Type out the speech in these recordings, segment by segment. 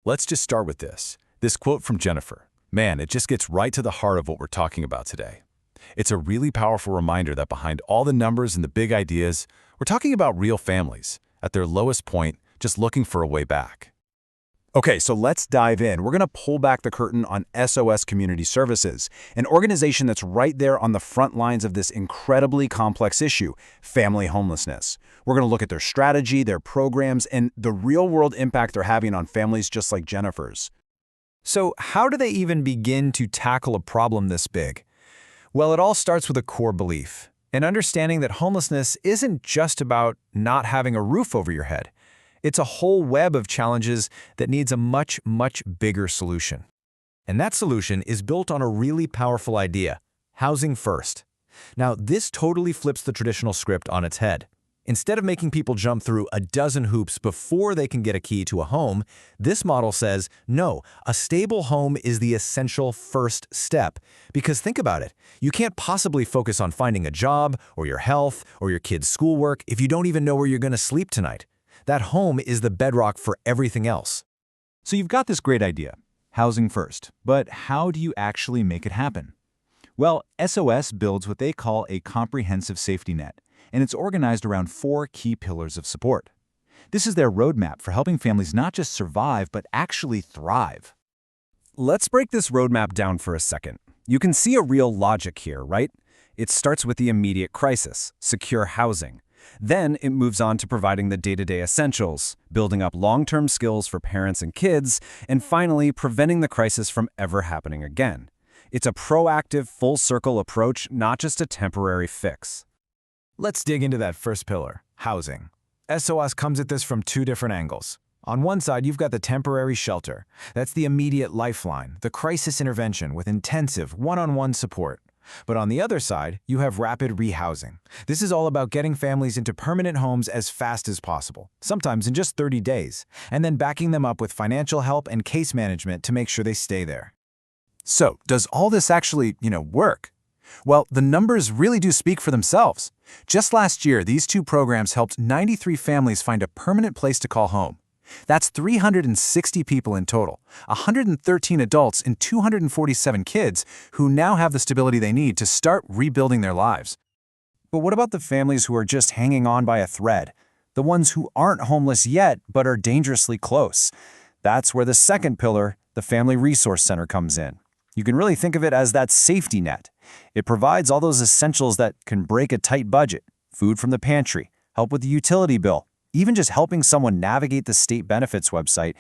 Let's just start with this quote from Jennifer. Man, it just gets right to the heart of what we're talking about today. It's a really powerful reminder that behind all the numbers and the big ideas, we're talking about real families, at their lowest point, just looking for a way back. Okay, so let's dive in. We're going to pull back the curtain on SOS Community Services, an organization that's right there on the front lines of this incredibly complex issue, family homelessness. We're going to look at their strategy, their programs, and the real-world impact they're having on families just like Jennifer's. So how do they even begin to tackle a problem this big? Well, it all starts with a core belief, an understanding that homelessness isn't just about not having a roof over your head. It's a whole web of challenges that needs a much, much bigger solution. And that solution is built on a really powerful idea: housing first. Now, this totally flips the traditional script on its head. Instead of making people jump through a dozen hoops before they can get a key to a home, this model says, no, a stable home is the essential first step. Because think about it, you can't possibly focus on finding a job, or your health, or your kids' schoolwork if you don't even know where you're going to sleep tonight. That home is the bedrock for everything else. So you've got this great idea, housing first, but how do you actually make it happen? Well, SOS builds what they call a comprehensive safety net, and it's organized around 4 key pillars of support. This is their roadmap for helping families not just survive, but actually thrive. Let's break this roadmap down for a second. You can see a real logic here, right? It starts with the immediate crisis, secure housing. Then it moves on to providing the day-to-day essentials, building up long-term skills for parents and kids, and finally preventing the crisis from ever happening again. It's a proactive, full-circle approach, not just a temporary fix. Let's dig into that first pillar, housing. SOS comes at this from 2 different angles. On one side, you've got the temporary shelter. That's the immediate lifeline, the crisis intervention with intensive, one-on-one support. But on the other side, you have rapid rehousing. This is all about getting families into permanent homes as fast as possible, sometimes in just 30 days, and then backing them up with financial help and case management to make sure they stay there. So, does all this actually, work? Well, the numbers really do speak for themselves. Just last year, these 2 programs helped 93 families find a permanent place to call home. That's 360 people in total, 113 adults and 247 kids who now have the stability they need to start rebuilding their lives. But what about the families who are just hanging on by a thread? The ones who aren't homeless yet but are dangerously close. That's where the second pillar, the Family Resource Center, comes in. You can really think of it as that safety net. It provides all those essentials that can break a tight budget: food from the pantry, help with the utility bill, even just helping someone navigate the state benefits website.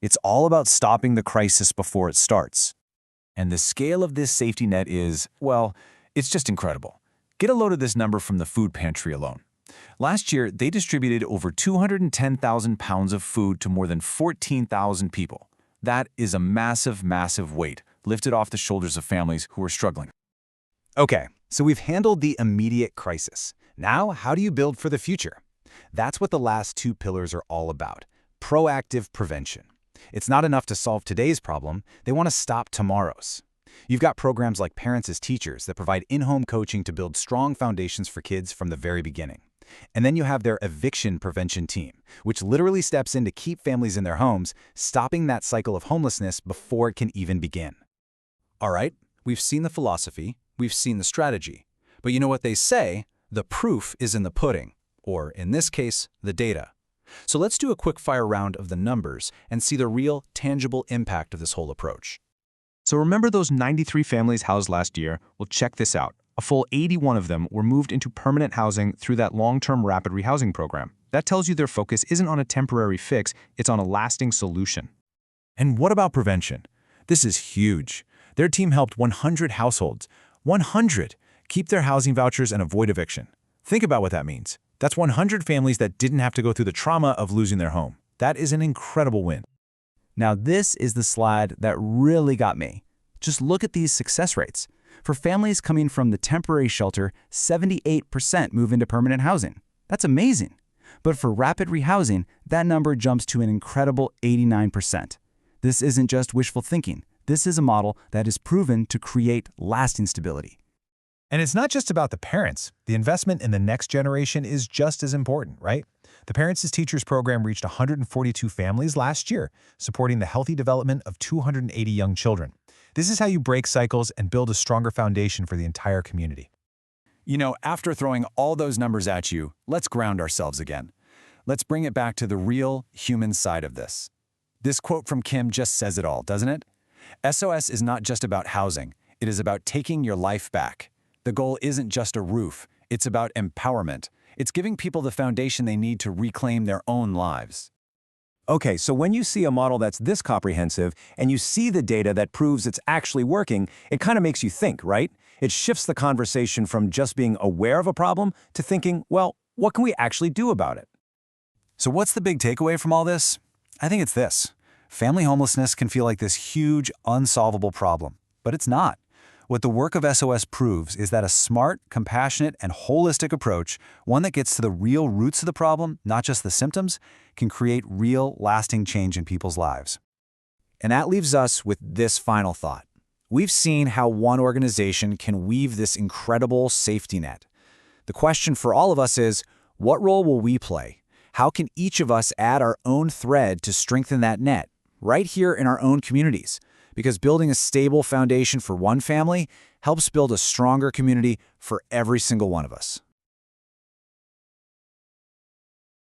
It's all about stopping the crisis before it starts. And the scale of this safety net is, well, it's just incredible. Get a load of this number from the food pantry alone. Last year, they distributed over 210,000 pounds of food to more than 14,000 people. That is a massive, massive weight lifted off the shoulders of families who are struggling. Okay, so we've handled the immediate crisis. Now, how do you build for the future? That's what the last 2 pillars are all about: proactive prevention. It's not enough to solve today's problem, they want to stop tomorrow's. You've got programs like Parents as Teachers that provide in-home coaching to build strong foundations for kids from the very beginning. And then you have their eviction prevention team, which literally steps in to keep families in their homes, stopping that cycle of homelessness before it can even begin. All right, we've seen the philosophy, we've seen the strategy. But you know what they say? The proof is in the pudding. Or, in this case, the data. So let's do a quick fire round of the numbers and see the real, tangible impact of this whole approach. So remember those 93 families housed last year? Well, check this out. A full 81 of them were moved into permanent housing through that long-term rapid rehousing program. That tells you their focus isn't on a temporary fix, it's on a lasting solution. And what about prevention? This is huge. Their team helped 100 households, 100, keep their housing vouchers and avoid eviction. Think about what that means. That's 100 families that didn't have to go through the trauma of losing their home. That is an incredible win. Now, this is the slide that really got me. Just look at these success rates. For families coming from the temporary shelter, 78% move into permanent housing. That's amazing. But for rapid rehousing, that number jumps to an incredible 89%. This isn't just wishful thinking. This is a model that is proven to create lasting stability. And it's not just about the parents. The investment in the next generation is just as important, right? The Parents as Teachers program reached 142 families last year, supporting the healthy development of 280 young children. This is how you break cycles and build a stronger foundation for the entire community. You know, after throwing all those numbers at you, let's ground ourselves again. Let's bring it back to the real human side of this. This quote from Kim just says it all, doesn't it? SOS is not just about housing. It is about taking your life back. The goal isn't just a roof. It's about empowerment. It's giving people the foundation they need to reclaim their own lives. Okay, so when you see a model that's this comprehensive and you see the data that proves it's actually working, it kind of makes you think, right? It shifts the conversation from just being aware of a problem to thinking, well, what can we actually do about it? So what's the big takeaway from all this? I think it's this. Family homelessness can feel like this huge, unsolvable problem, but it's not. What the work of SOS proves is that a smart, compassionate, and holistic approach, one that gets to the real roots of the problem, not just the symptoms, can create real, lasting change in people's lives. And that leaves us with this final thought. We've seen how one organization can weave this incredible safety net. The question for all of us is, what role will we play? How can each of us add our own thread to strengthen that net, right here in our own communities? Because building a stable foundation for one family helps build a stronger community for every single one of us.